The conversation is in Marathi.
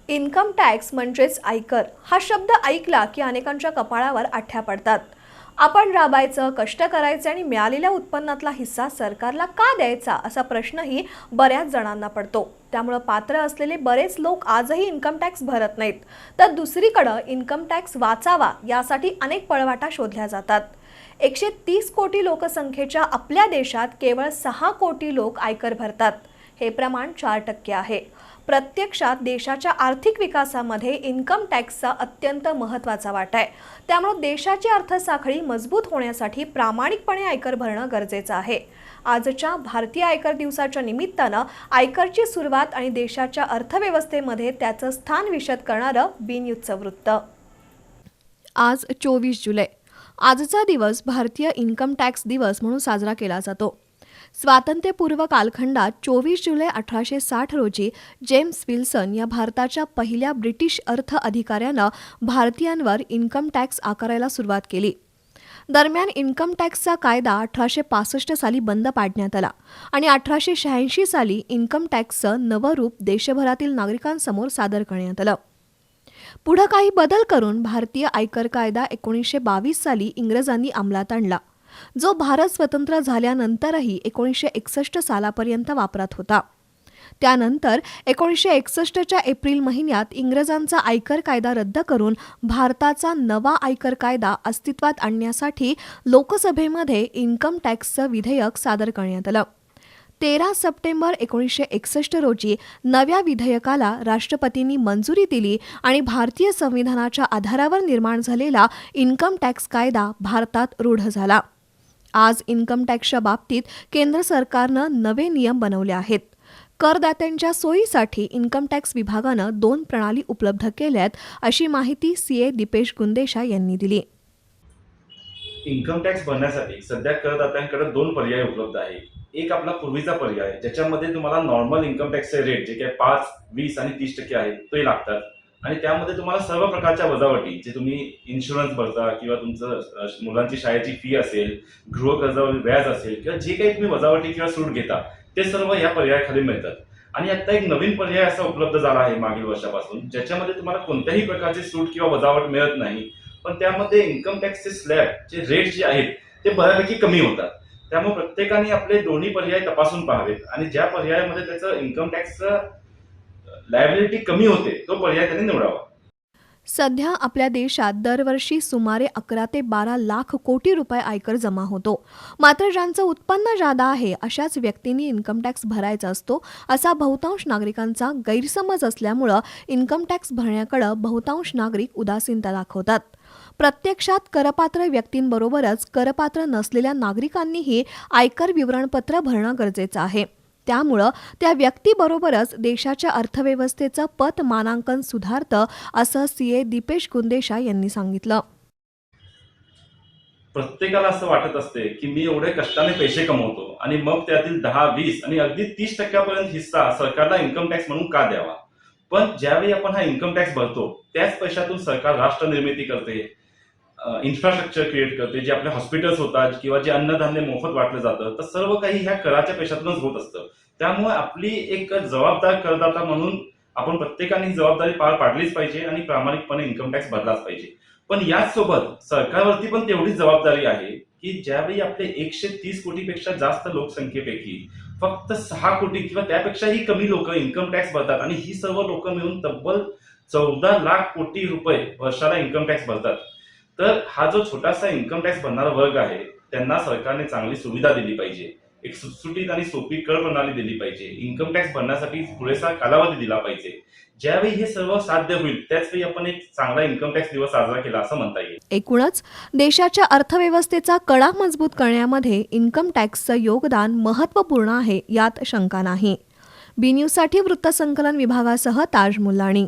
इन्कम टॅक्स म्हणजेच आयकर हा शब्द ऐकला की अनेकांच्या कपाळावर आठ्या पडतात. आपण राबायचं, कष्ट करायचे आणि मिळालेल्या उत्पन्नातला हिस्सा सरकारला का द्यायचा असा प्रश्नही बऱ्याच जणांना पडतो. त्यामुळे पात्र असलेले बरेच लोक आजही इन्कम टॅक्स भरत नाहीत. तर दुसरीकडे इन्कम टॅक्स वाचावा यासाठी अनेक पळवाटा शोधल्या जातात. 130 कोटी लोकसंख्येच्या आपल्या देशात केवळ 6 कोटी लोक आयकर भरतात. हे प्रमाण 4% आहे. प्रत्यक्षात देशाच्या आर्थिक विकासामध्ये इन्कम टॅक्सचा अत्यंत महत्त्वाचा वाटा आहे. त्यामुळे देशाची अर्थसाखळी मजबूत होण्यासाठी प्रामाणिकपणे आयकर भरणं गरजेचं आहे. आजच्या भारतीय आयकर दिवसाच्या निमित्तानं आयकरची सुरुवात आणि देशाच्या अर्थव्यवस्थेमध्ये त्याचं स्थान विशद करणारं बी न्यूजचं वृत्त. आज 24 जुलै. आजचा दिवस भारतीय इन्कम टॅक्स दिवस म्हणून साजरा केला जातो. स्वातंत्र्यपूर्व कालखंडात 24 जुलै 1860 रोजी जेम्स विल्सन या भारताच्या पहिल्या ब्रिटिश अर्थ अधिकाऱ्यानं भारतीयांवर इन्कम टॅक्स आकारायला सुरुवात केली. दरम्यान इन्कम टॅक्सचा कायदा 1865 साली बंद पाडण्यात आला आणि 1886 साली इन्कम टॅक्सचं नवं रूप देशभरातील नागरिकांसमोर सादर करण्यात आलं. पुढे काही बदल करून भारतीय आयकर कायदा 1922 साली इंग्रजांनी अंमलात आणला, जो भारत स्वतंत्र झाल्यानंतरही 1961 सालापर्यंत वापरात होता. त्यानंतर 1961च्या एप्रिल महिन्यात इंग्रजांचा आयकर कायदा रद्द करून भारताचा नवा आयकर कायदा अस्तित्वात आणण्यासाठी लोकसभेमध्ये इन्कम टॅक्सचं विधेयक सादर करण्यात आलं. 13 सप्टेंबर 1961 रोजी नव्या विधेयकाला राष्ट्रपतींनी मंजुरी दिली आणि भारतीय संविधानाच्या आधारावर निर्माण झालेला इन्कम टॅक्स कायदा भारतात रूढ झाला. आज इन्कम टॅक्सच्या बाबतीत केंद्र सरकारनं नवे नियम बनवले आहेत. करदात्यांच्या सोयीसाठी इन्कम टॅक्स विभागानं 2 प्रणाली उपलब्ध केल्यात, अशी माहिती सीए दीपेश गुंदेशा यांनी दिली. इन्कम टॅक्स भरण्यासाठी सध्या करदात्यांकडे 2 पर्याय उपलब्ध आहेत. एक आपला पूर्वीचा पर्याय, ज्याच्यामध्ये तुम्हाला नॉर्मल इन्कम टॅक्सचे रेट जे काही 5, 20 आणि 30% आहेत ते लागतात आणि त्यामध्ये तुम्हाला सर्व प्रकारच्या वजावटी, जे तुम्ही इन्शुरन्स भरता किंवा तुमचं मुलांची शाळेची फी असेल, गृहकर्जावरील व्याज असेल किंवा जे काही तुम्ही वजावटी किंवा सूट घेता ते सर्व या पर्यायाखाली मिळतात. आणि आता एक नवीन पर्याय असा उपलब्ध झाला आहे मागील वर्षापासून, ज्याच्यामध्ये तुम्हाला कोणत्याही प्रकारची सूट किंवा वजावट मिळत नाही, पण त्यामध्ये इन्कम टॅक्सचे स्लॅबचे रेट जे आहेत ते बऱ्यापैकी कमी होतात. त्यामुळे प्रत्येकाने आपले दोन्ही पर्याय तपासून पाहावेत आणि ज्या पर्यायामध्ये त्याचं इन्कम टॅक्सचं लायबिलिटी कमी होते तो पर्याय त्यांनी निवडावा. सध्या आपल्या देशात दरवर्षी सुमारे 11 ते 12 लाख कोटी रुपये आयकर जमा होतो. मात्र ज्यांचं उत्पन्न जादा आहे अशाच व्यक्तींनी इन्कम टॅक्स भरायचा असतो, असा बहुतांश नागरिकांचा गैरसमज असल्यामुळं इन्कम टॅक्स भरण्याकडे बहुतांश नागरिक उदासीनता दाखवतात. प्रत्यक्षात करपात्र व्यक्तींबरोबरच करपात्र नसलेल्या नागरिकांनीही आयकर विवरणपत्र भरणं गरजेचं आहे. त्यामुळं त्या व्यक्तीबरोबरच देशाच्या अर्थव्यवस्थेचं पत मानांकन सुधारतं, असं सीए दीपेश गुंदेशा यांनी सांगितलं. प्रत्येकाला असं वाटत असते की मी एवढे कष्टाने पैसे कमवतो आणि मग त्यातील 10, 20 आणि अगदी 30% हिस्सा सरकारला इन्कम टॅक्स म्हणून का द्यावा. पण ज्यावेळी आपण हा इन्कम टॅक्स भरतो त्याच पैशातून सरकार राष्ट्र निर्मिती करते, इन्फ्रास्ट्रक्चर क्रिएट करते, जे आपले हॉस्पिटल्स होतात किंवा जे अन्नधान्य मोफत वाटलं जातं, तर सर्व काही ह्या कराच्या पैशातूनच होत असतं. त्यामुळे आपली एक जबाबदार करदाता म्हणून आपण प्रत्येकाने ही जबाबदारी पार पाडलीच पाहिजे आणि प्रामाणिकपणे इन्कम टॅक्स भरलाच पाहिजे. पण याचसोबत सरकारवरती पण तेवढीच जबाबदारी आहे की ज्यावेळी आपले 130 कोटीपेक्षा जास्त लोकसंख्येपैकी फक्त 6 कोटी किंवा त्यापेक्षाही कमी लोक इन्कम टॅक्स भरतात आणि ही सर्व लोक मिळून तब्बल 14 लाख कोटी रुपये वर्षाला इन्कम टॅक्स भरतात, तर हा जो छोटासा इन्कम टॅक्स भरणारा वर्ग आहे त्यांना सरकारने चांगली सुविधा दिली पाहिजे, एक सुटसुटीत आणि सोपी कर प्रणाली दिली पाहिजे, इन्कम टॅक्स भरण्यासाठी पुरेसा कालावधी दिला पाहिजे. ज्यावेळी हे सर्व साध्य होईल त्याचवेळी आपण एक चांगला इन्कम टॅक्स दिवस साजरा केला असं म्हणता येईल. एकूणच देशाच्या अर्थव्यवस्थेचा कणा मजबूत करण्यामध्ये इन्कम टॅक्सचं योगदान महत्त्वपूर्ण आहे, यात शंका नाही. बी न्यूजसाठी वृत्तसंकलन विभागासह ताज मुलाणी.